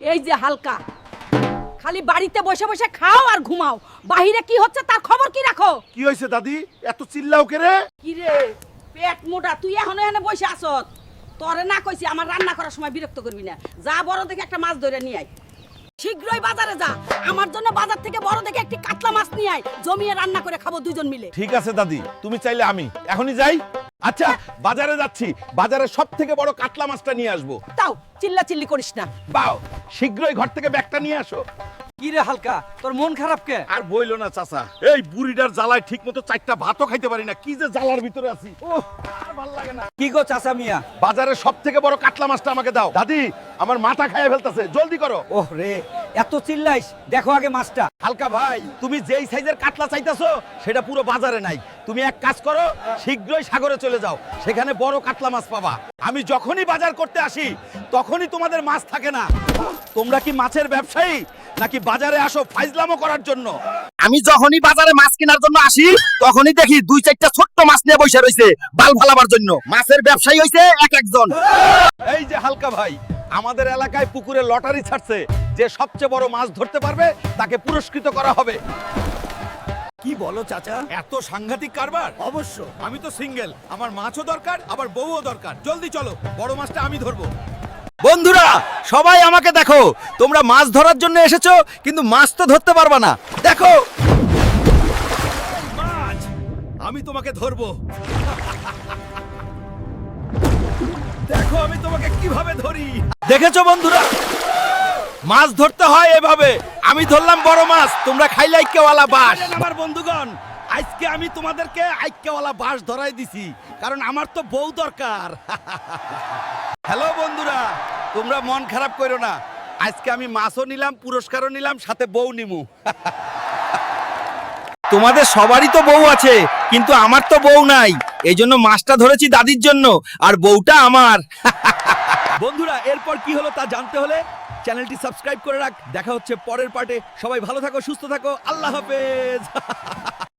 এই যে হালকা খালি বাড়িতে বসে বসে খাও আর ঘুমাও, বাহিরে কি হচ্ছে তার খবর কি রাখো? কি হয়েছে দাদি, এত চিল্লাও কে রে? কি রে পেট মোটা, তুই এখনো এখানে বসে আছস? তোরে না কইছি আমার রান্না করার সময় বিরক্ত করবি না। যা বড় দেখে একটা মাছ ধরে নিয়ে আয়, শীঘ্রই বাজারে যা, আমার জন্য বাজার থেকে বড় দেখে একটি কাতলা মাছ নিয়ে আয়, জমিয়ে রান্না করে খাবো দুজন মিলে। ঠিক আছে দাদি, তুমি চাইলে আমি এখনই যাই। আচ্ছা বাজারে যাচ্ছি, বাজারে সব থেকে বড় কাতলা মাছটা নিয়ে আসবো। তাও চিল্লা চিল্লি করিস না। বাও, শীঘ্রই ঘর থেকে ব্যাগটা নিয়ে আসো। কি রে হালকা, তোর মন খারাপ কে? আর বইলো না চাচা, এই বুড়িটার জ্বালায় ঠিক মতো চারটা ভাতও খাইতে পারি না, কি যে জ্বালার ভিতরে আছি। ওহ, আর ভাল লাগে না। কি গো চাচা মিয়া? বাজারে সব থেকে বড় কাতলা মাছটা আমাকে দাও। দাদি, আমার মাথা খাইয়ে ফেলতেছে, জলদি করো। ওহ রে, এত চিল্লাইস, দেখো আগে মাছটা। হালকা ভাই, তুমি যেই সাইজের কাতলা চাইতেছো সেটা পুরো বাজারে নাই। তুমি এক কাজ করো, শীঘ্রই সাগরে চলে যাও, সেখানে বড় কাতলা মাছ পাবা। আমি যখনই বাজার করতে আসি তখনই তোমাদের মাছ থাকে না। তোমরা কি মাছের ব্যবসায়ী নাকি বাজারে আসো ফাইজলামো করার জন্য? আমি যখনই বাজারে মাছ কেনার জন্য আসি তখনই দেখি দুই চারটা ছোট্ট মাছ নিয়ে বসে রয়েছে বাল ফালাবার জন্য। মাছের ব্যবসায়ী হইছে এক একজন। এই যে হালকা ভাই, আমাদের এলাকায় পুকুরে লটারি ছাড়ছে, যে সবচেয়ে বড় মাছ ধরতে পারবে তাকে পুরস্কৃত করা হবে। কি বলো চাচা, এত সাংঘাতিক কারবার? অবশ্য, আমি তো সিঙ্গেল, আমার মাছও দরকার আবার বউও দরকার। জলদি চলো, বড় মাছটা আমি ধরবো। বন্ধুরা সবাই আমাকে দেখো, তোমরা মাছ ধরার জন্য এসেছো কিন্তু মাছ তো ধরতে পারবা না। দেখো মাছ, আমি তোমাকে ধরবো। দেখো আমি তোমাকে কিভাবে ধরি। দেখেছো বন্ধুরা, মাছ ধরতে হয় এভাবে। আমি ধরলাম বড় মাছ, তোমরা খাইলে আইক্যওয়ালা বাস। আমার বন্ধুগণ, আজকে আমি তোমাদেরকে আইক্যওয়ালা বাস ধরাই দিছি, কারণ আমার তো বউ দরকার। হ্যালো বন্ধুরা, তোমরা মন খারাপ করো না, আজকে আমি মাছও নিলাম, পুরস্কারও নিলাম, সাথে বউ নিমু। তোমাদের সবারই তো বউ আছে, কিন্তু আমার তো বউ নাই, এই জন্য মাছটা ধরেছি দাদির জন্য, আর বউটা আমার। বন্ধুরা এরপর কি হলো তা জানতে হলে চ্যানেলটি সাবস্ক্রাইব করে রাখ। দেখা হচ্ছে পরের পার্টে। সবাই ভালো থাকো, সুস্থ থাকো, আল্লাহ হাফেজ।